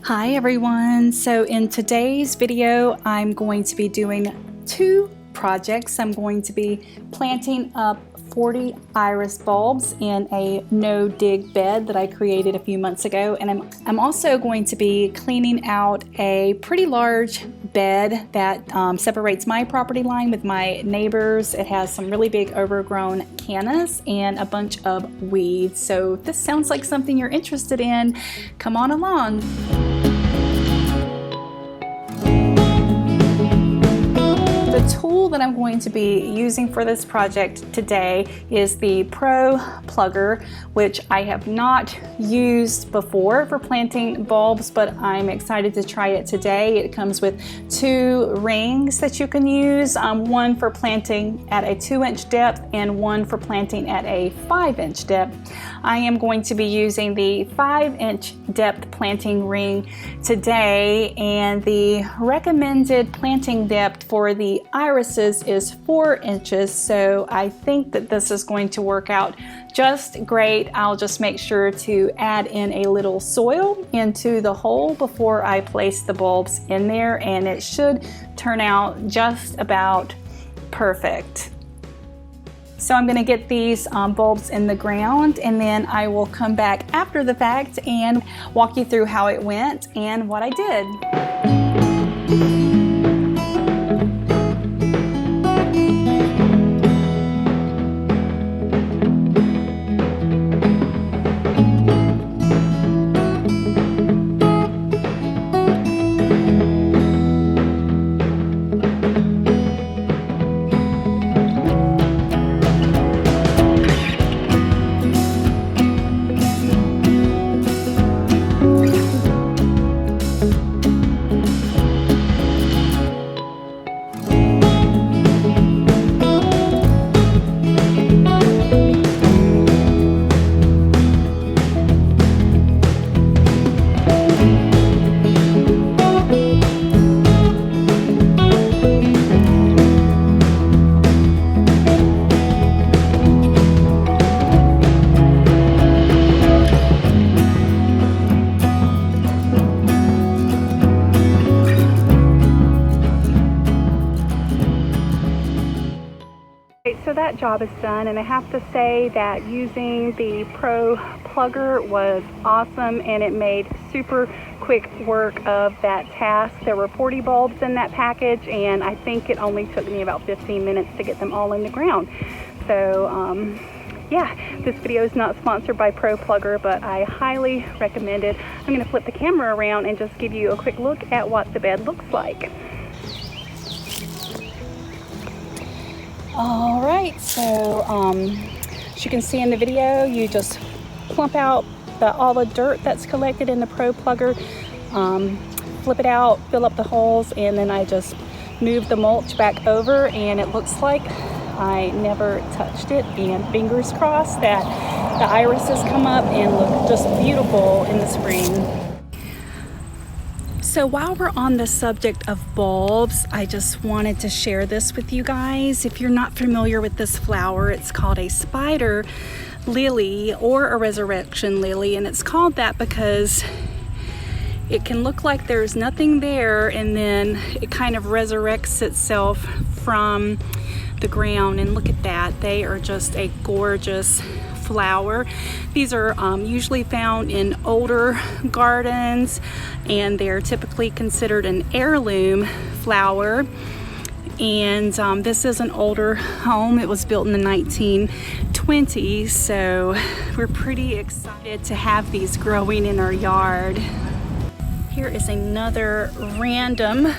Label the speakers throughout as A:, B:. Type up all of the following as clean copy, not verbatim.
A: Hi everyone, so in today's video I'm going to be doing two projects. I'm going to be planting up 40 iris bulbs in a no-dig bed that I created a few months ago, and I'm also going to be cleaning out a pretty large bed that separates my property line with my neighbors. It has some really big overgrown cannas and a bunch of weeds. So if this sounds like something you're interested in, come on along. The tool that I'm going to be using for this project today is the ProPlugger, which I have not used before for planting bulbs, but I'm excited to try it today. It comes with two rings that you can use, one for planting at a 2-inch depth and one for planting at a 5-inch depth. I am going to be using the 5-inch depth planting ring today, and the recommended planting depth for the irises is 4 inches, so I think that this is going to work out just great. I'll just make sure to add in a little soil into the hole before I place the bulbs in there, and it should turn out just about perfect. So I'm going to get these bulbs in the ground, and then I will come back after the fact and walk you through how it went and what I did. So that job is done, and I have to say that using the ProPlugger was awesome, and it made super quick work of that task. There were 40 bulbs in that package, and I think it only took me about 15 minutes to get them all in the ground. So yeah, this video is not sponsored by ProPlugger, but I highly recommend it. I'm going to flip the camera around and just give you a quick look at what the bed looks like. All right, so as you can see in the video, you just plump out all the dirt that's collected in the ProPlugger, flip it out, fill up the holes, and then I just move the mulch back over, and it looks like I never touched it, and fingers crossed that the irises come up and look just beautiful in the spring. So while we're on the subject of bulbs, I just wanted to share this with you guys. If you're not familiar with this flower, it's called a spider lily or a resurrection lily, and it's called that because it can look like there's nothing there, and then it kind of resurrects itself from the ground. And look at that, they are just a gorgeous flower. These are usually found in older gardens, and they're typically considered an heirloom flower. And this is an older home. It was built in the 1920s, so we're pretty excited to have these growing in our yard. Here is another random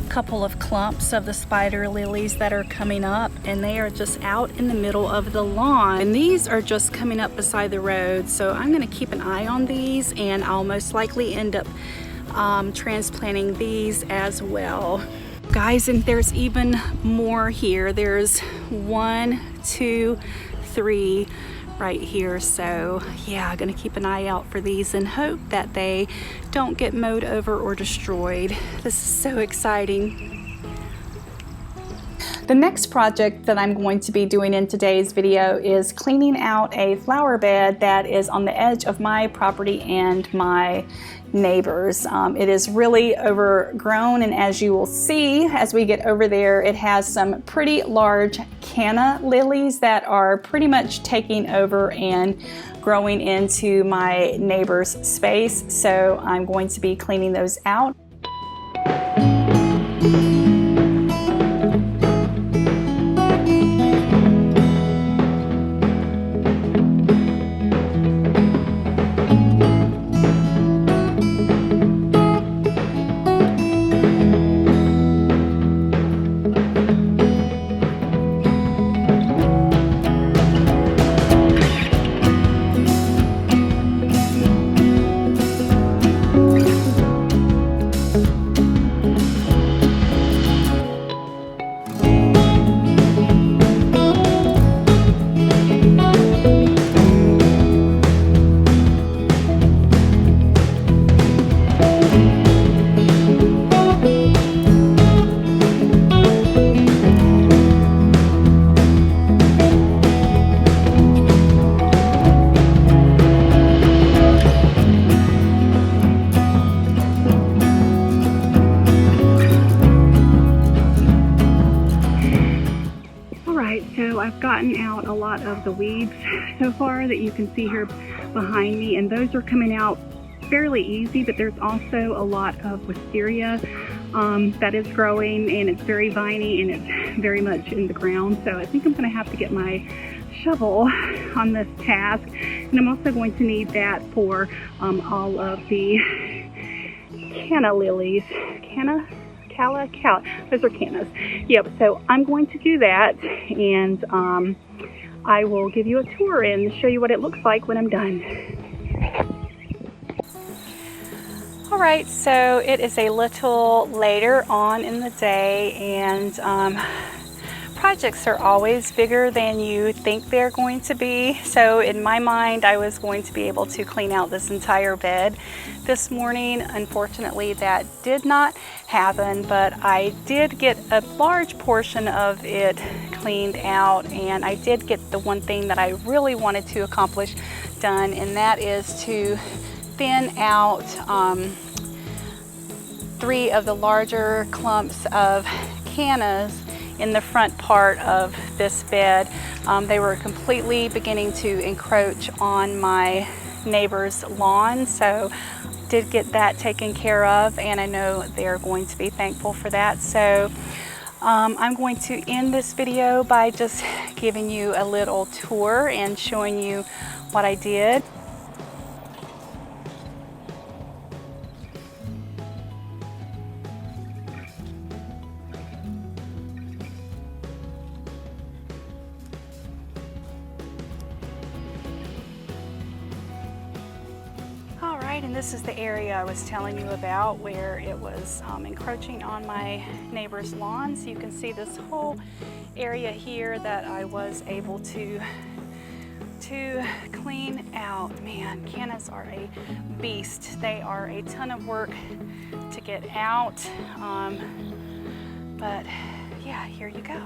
A: couple of clumps of the spider lilies that are coming up, and they are just out in the middle of the lawn, and these are just coming up beside the road. So I'm going to keep an eye on these, and I'll most likely end up transplanting these as well, guys. And there's even more here. There's 1, 2, 3 right here. So yeah, I'm gonna keep an eye out for these and hope that they don't get mowed over or destroyed. This is so exciting. The next project that I'm going to be doing in today's video is cleaning out a flower bed that is on the edge of my property and my neighbors. It is really overgrown, and as you will see as we get over there, it has some pretty large canna lilies that are pretty much taking over and growing into my neighbor's space. So I'm going to be cleaning those out. So I've gotten out a lot of the weeds so far that you can see here behind me, and those are coming out fairly easy, but there's also a lot of wisteria that is growing, and it's very viney and it's very much in the ground. So I think I'm going to have to get my shovel on this task, and I'm also going to need that for all of the canna lilies. Those are cannas. Yep, so I'm going to do that, and I will give you a tour and show you what it looks like when I'm done. All right, so it is a little later on in the day, and projects are always bigger than you think they're going to be. So in my mind, I was going to be able to clean out this entire bed this morning. Unfortunately, that did not happen, but I did get a large portion of it cleaned out, and I did get the one thing that I really wanted to accomplish done, and that is to thin out 3 of the larger clumps of cannas in the front part of this bed. They were completely beginning to encroach on my neighbor's lawn, so did get that taken care of, and I know they're going to be thankful for that. So I'm going to end this video by just giving you a little tour and showing you what I did. And this is the area I was telling you about where it was encroaching on my neighbor's lawn. So you can see this whole area here that I was able to clean out. Man, cannas are a beast. They are a ton of work to get out. But yeah, here you go.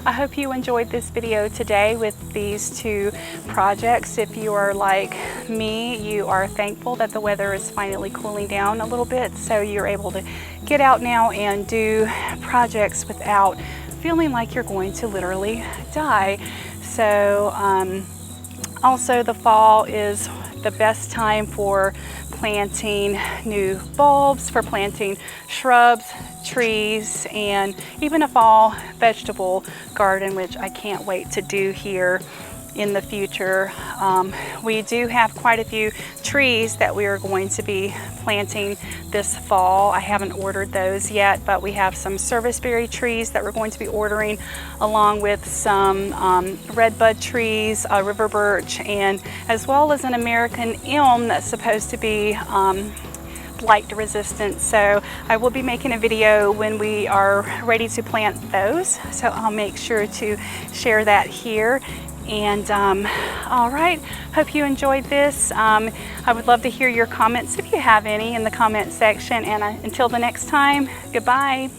A: I hope you enjoyed this video today with these 2 projects. If you are like me, you are thankful that the weather is finally cooling down a little bit, so you're able to get out now and do projects without feeling like you're going to literally die. So also the fall is the best time for planting new bulbs, for planting shrubs, trees, and even a fall vegetable garden, which I can't wait to do here in the future. We do have quite a few trees that we are going to be planting this fall. I haven't ordered those yet, but we have some serviceberry trees that we're going to be ordering, along with some redbud trees, river birch, and as well as an American elm that's supposed to be blight resistant. So I will be making a video when we are ready to plant those. So I'll make sure to share that here. And all right, hope you enjoyed this. I would love to hear your comments if you have any in the comment section. And until the next time, goodbye.